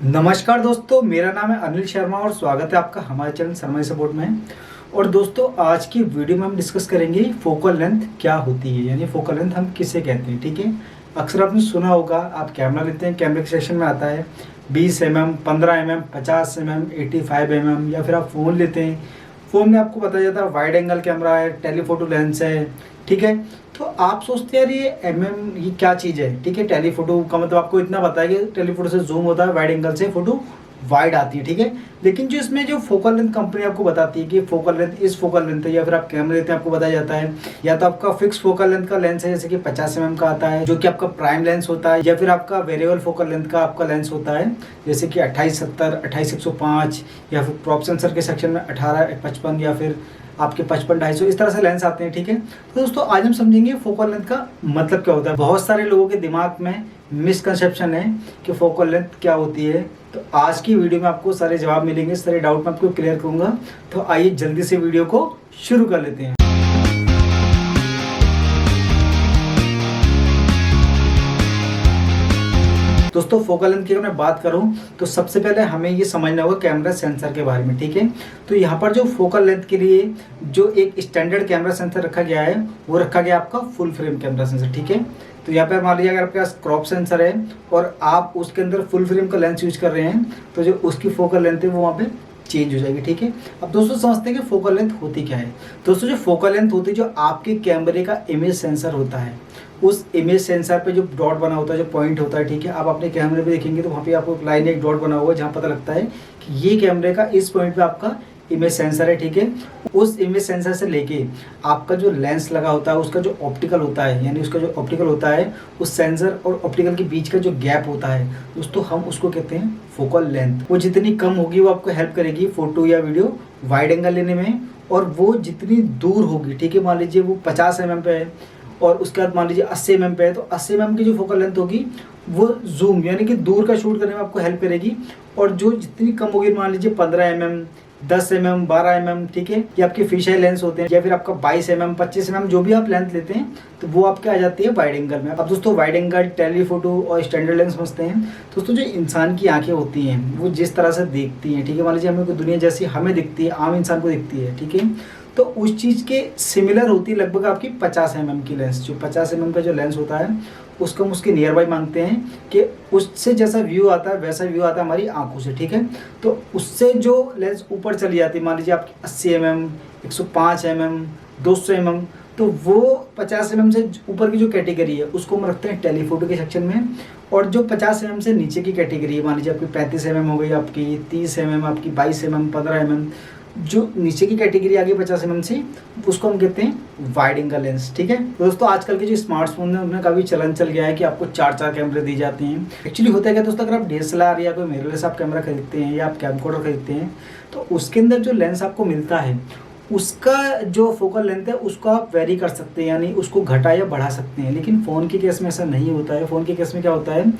नमस्कार दोस्तों, मेरा नाम है अनिल शर्मा और स्वागत है आपका हमारे चैनल शर्मा सपोर्ट में। और दोस्तों, आज की वीडियो में हम डिस्कस करेंगे फोकल लेंथ क्या होती है, यानी फोकल लेंथ हम किसे कहते हैं। ठीक है, अक्सर आपने सुना होगा, आप कैमरा लेते हैं, कैमरे के सेक्शन में आता है 20 mm, 15 mm, 50 mm, 85 mm, या फिर आप फ़ोन लेते हैं, फ़ोन में आपको बताया जाता है वाइड एंगल कैमरा है, टेलीफोटो लेंस है। ठीक है, तो आप सोचते हैं यार ये क्या चीज़ है। ठीक है, टेलीफोटो का मतलब आपको इतना पता है कि टेलीफोटो से जूम होता है, वाइड एंगल से फोटो वाइड आती है। ठीक है, लेकिन जो इसमें जो फोकल लेंथ कंपनी आपको बताती है कि फोकल लेंथ इस फोकल लेंथ है, या फिर आप कैमरे लेते हैं आपको बताया जाता है या तो आपका फिक्स फोकल लेंथ का लेंस है, जैसे कि 50 mm का आता है जो कि आपका प्राइम लेंस होता है, या फिर आपका वेरिएबल फोकल लेंथ का आपका लेंस होता है, जैसे कि 28-70, 28-105, या फिर क्रॉप सेंसर के सेक्शन में 18-55, या फिर आपके 55-250, इस तरह से लेंस आते हैं। ठीक है, तो दोस्तों आज हम समझेंगे फोकल लेंथ का मतलब क्या होता है। बहुत सारे लोगों के दिमाग में मिसकंसेप्शन है कि फोकल लेंथ क्या होती है, तो आज की वीडियो में आपको सारे जवाब मिलेंगे, सारे डाउट मैं आपको क्लियर करूंगा। तो आइए जल्दी से वीडियो को शुरू कर लेते हैं। दोस्तों, फोकल लेंथ की अगर मैं बात करूं तो सबसे पहले हमें ये समझना होगा कैमरा सेंसर के बारे में। ठीक है, तो यहाँ पर जो फोकल लेंथ के लिए जो एक स्टैंडर्ड कैमरा सेंसर रखा गया है वो रखा गया आपका फुल फ्रेम कैमरा सेंसर। ठीक है, तो यहाँ पर मान लीजिए अगर आपके पास क्रॉप सेंसर है और आप उसके अंदर फुल फ्रेम का लेंस यूज कर रहे हैं, तो जो उसकी फोकल लेंथ है वो वहाँ पे चेंज हो जाएगी। ठीक है, अब दोस्तों समझते हैं कि फोकल लेंथ होती क्या है। दोस्तों, जो फोकल लेंथ होती है, जो आपके कैमरे का इमेज सेंसर होता है, उस इमेज सेंसर पे जो डॉट बना होता है, जो पॉइंट होता है, ठीक है, आप अपने कैमरे पे देखेंगे तो वहाँ पे आपको लाइन एक डॉट बना हुआ है जहाँ पता लगता है कि ये कैमरे का इस पॉइंट पे आपका इमेज सेंसर है। ठीक है, उस इमेज सेंसर से लेके आपका जो लेंस लगा होता है उसका जो ऑप्टिकल होता है, यानी उसका जो ऑप्टिकल होता है, उस सेंसर और ऑप्टिकल के बीच का जो गैप होता है दोस्तों, हम उसको कहते हैं फोकल लेंथ। वो जितनी कम होगी वो आपको हेल्प करेगी फोटो या वीडियो वाइड एंगल लेने में, और वो जितनी दूर होगी, ठीक है, मान लीजिए वो 50 mm पे है और उसके बाद मान लीजिए 80 mm पे है, तो 80 mm की जो फोकल लेंथ होगी वो जूम यानी कि दूर का शूट करने में आपको हेल्प करेगी। और जो जितनी कम होगी, मान लीजिए 15 mm, 10 mm, 12 mm, ठीक है, ये आपके फिश आई लेंस होते हैं, या फिर आपका 22 mm, 25 mm, जो भी आप लेंथ लेते हैं तो वो आपके आ जाती है वाइड एंगल में। अब दोस्तों, वाइड एंगल, टेलीफोटो और स्टैंडर्ड लेंस समझते हैं। दोस्तों, जो इंसान की आंखें होती हैं वो जिस तरह से देखती हैं, ठीक है, मान लीजिए हमें कोई दुनिया जैसी हमें दिखती है, आम इंसान को दिखती है, ठीक है, तो उस चीज़ के सिमिलर होती है लगभग आपकी 50 mm की लेंस। जो 50 mm का जो लेंस होता है उसको हम उसके नियर बाई मांगते हैं कि उससे जैसा व्यू आता है वैसा व्यू आता है हमारी आंखों से। ठीक है, तो उससे जो लेंस ऊपर चली जाती है, मान लीजिए आपकी 80 mm, 105 mm, 200 mm, तो वो 50 mm से ऊपर की जो कैटेगरी है उसको हम रखते हैं टेलीफोटो के सेक्शन में। और जो 50 mm से नीचे की कैटेगरी है, मान लीजिए आपकी 35 mm हो गई, आपकी 30 mm, आपकी 22 mm, 15 mm, जो नीचे की कैटेगरी आ गई 50 mm से, उसको हम कहते हैं वाइड एंगल लेंस। ठीक है, तो दोस्तों आजकल के जो स्मार्टफोन है उनमें काफ़ी चलन चल गया है कि आपको 4-4 कैमरे दिए जाते हैं। एक्चुअली होता है क्या दोस्तों, अगर आप DSLR या कोई मिररलेस आप कैमरा खरीदते हैं या आप कैमकोडर खरीदते हैं, तो उसके अंदर जो लेंस आपको मिलता है उसका जो फोकल लेंथ है उसको आप वेरी कर सकते हैं, यानी उसको घटा या बढ़ा सकते हैं। लेकिन फ़ोन के केस में ऐसा नहीं होता है। फ़ोन के केस में क्या होता है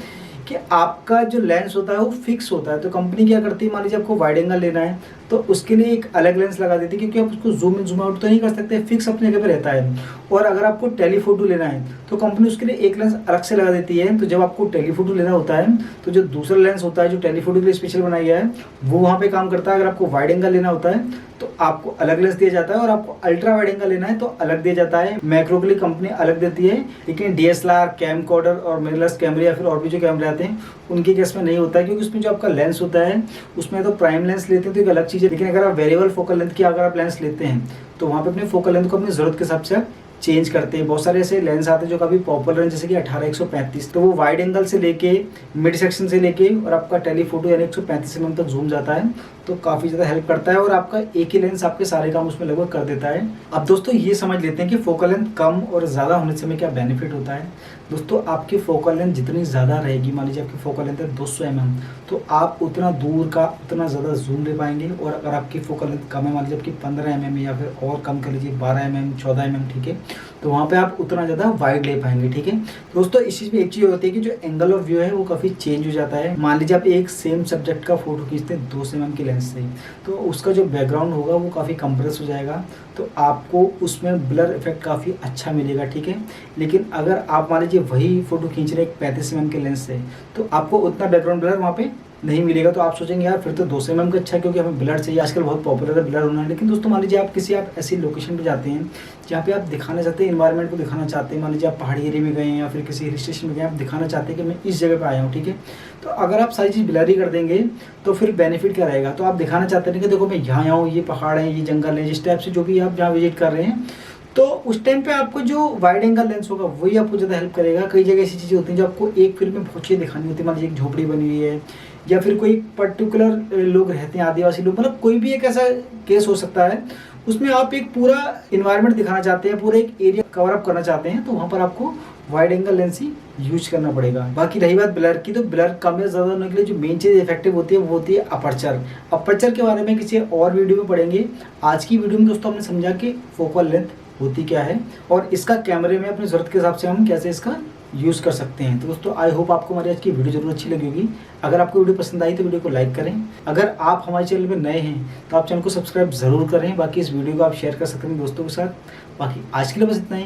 कि आपका जो लेंस होता है वो फिक्स होता है। तो कंपनी क्या करती है, मान लीजिए आपको वाइड एंगल लेना है तो उसके लिए एक अलग लेंस लगा देती है, क्योंकि आप उसको जूम इन जूम आउट तो नहीं कर सकते, फिक्स अपनी जगह पे रहता है। और अगर आपको टेलीफोटो लेना है तो कंपनी उसके लिए एक लेंस अलग से लगा देती है। तो जब आपको टेलीफोटो लेना होता है तो जो दूसरा लेंस होता है जो टेलीफोटो के लिए स्पेशल बनाया गया है वो वहाँ पे काम करता है। अगर आपको वाइड एंगल लेना होता है तो आपको अलग लेंस दिया जाता है, और आपको अल्ट्रा वाइड एंगल लेना है तो अलग दिया जाता है। मैक्रो के लिए कंपनी अलग देती है, लेकिन DSLR, कैमकॉर्डर और मिररलेस कैमरे या फिर और भी जो कैमरे आते हैं उनके केस में नहीं होता है, क्योंकि उसमें जो आपका लेंस होता है उसमें तो प्राइम लेंस लेते हैं तो एक अलग चीज़ है। लेकिन अगर आप वेरिएबल फोकल लेंथ की अगर आप लेंस लेते हैं तो वहाँ पे अपने फोकल लेंथ को अपनी ज़रूरत के हिसाब से चेंज करते हैं। बहुत सारे ऐसे लेंस आते हैं जो काफ़ी पॉपुलर हैं, जैसे कि 18-135, तो वो वाइड एंगल से लेके मिड सेक्शन से लेके और आपका टेलीफोटो यानी 135 mm तक जूम जाता है, तो काफ़ी ज़्यादा हेल्प करता है। और आपका एक ही लेंस आपके सारे काम उसमें लगभग कर देता है। अब दोस्तों ये समझ लेते हैं कि फोकल लेंथ कम और ज़्यादा होने से हमें क्या बेनिफिट होता है। दोस्तों, आपकी फोकल लेंथ जितनी ज़्यादा रहेगी, मान लीजिए आपकी फोकल लेंथ है 200 mm, तो आप उतना दूर का उतना ज़्यादा जूम ले पाएंगे। और अगर आपकी फोकल लेंथ कम है, मान लीजिए आपकी 15 mm या फिर और कम कर लीजिए 12 mm, 14 mm, ठीक है, तो वहाँ पे आप उतना ज़्यादा वाइड ले पाएंगे। ठीक है, दोस्तों इस चीज़ में एक चीज़ होती है कि जो एंगल ऑफ व्यू है वो काफ़ी चेंज हो जाता है। मान लीजिए आप एक सेम सब्जेक्ट का फोटो खींचते हैं 200 mm की लेंस से, तो उसका जो बैकग्राउंड होगा वो काफ़ी कंप्रेस हो जाएगा, तो आपको उसमें ब्लर इफेक्ट काफ़ी अच्छा मिलेगा। ठीक है, लेकिन अगर आप मान लीजिए वही फ़ोटो खींच रहे हैं 35 mm के लेंस से, तो आपको उतना बैकग्राउंड ब्लर वहाँ पे नहीं मिलेगा तो आप सोचेंगे यार फिर तो 200 mm का अच्छा है, क्योंकि हमें ब्लर चाहिए, आजकल बहुत पॉपुलर है ब्लर होना है। लेकिन दोस्तों मान लीजिए आप ऐसी लोकेशन पे जाते हैं जहाँ पे आप दिखाना चाहते हैं, इन्वायरमेंट को दिखाना चाहते हैं, मान लीजिए आप पहाड़ी एरिया में गए हैं या फिर किसी हिल स्टेशन में गए, आप दिखाना चाहते हैं कि मैं इस जगह पे आया हूँ, ठीक है। तो अगर आप सारी चीज़ ब्लर ही कर देंगे तो फिर बेनिफिट क्या रहेगा। तो आप दिखाना चाहते हैं कि देखो मैं यहाँ आया हूँ, ये पहाड़ है, ये जंगल है, जिस टाइप से जो भी आप जहाँ विजिट कर रहे हैं, तो उस टाइम पे आपको जो वाइड एंगल लेंस होगा वही आपको ज़्यादा हेल्प करेगा। कई जगह ऐसी चीज़ें होती हैं जो आपको एक फिल्म में बहुत चीज़ें दिखानी होती है, मान लीजिए एक झोपड़ी बनी हुई है या फिर कोई पर्टिकुलर लोग रहते हैं, आदिवासी लोग, मतलब कोई भी एक ऐसा केस हो सकता है, उसमें आप एक पूरा इन्वायरमेंट दिखाना चाहते हैं, पूरा एक एरिया कवर अप करना चाहते हैं, तो वहाँ पर आपको वाइड एंगल लेंस ही यूज करना पड़ेगा। बाकी रही बात ब्लर की, तो ब्लर कम या ज़्यादा होने के लिए जो मेन चीज़ इफेक्टिव होती है वो होती है अपर्चर। अपर्चर के बारे में किसी और वीडियो में पढ़ेंगे। आज की वीडियो में दोस्तों हमने समझा कि फोकल लेंथ होती क्या है और इसका कैमरे में अपनी ज़रूरत के हिसाब से हम कैसे इसका यूज़ कर सकते हैं। तो दोस्तों आई होप आपको हमारी आज की वीडियो जरूर अच्छी लगी होगी। अगर आपको वीडियो पसंद आई तो वीडियो को लाइक करें। अगर आप हमारे चैनल में नए हैं तो आप चैनल को सब्सक्राइब ज़रूर करें। बाकी इस वीडियो को आप शेयर कर सकते हैं दोस्तों के साथ। बाकी आज के लिए बस इतना ही।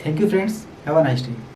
Thank you friends, have a nice day.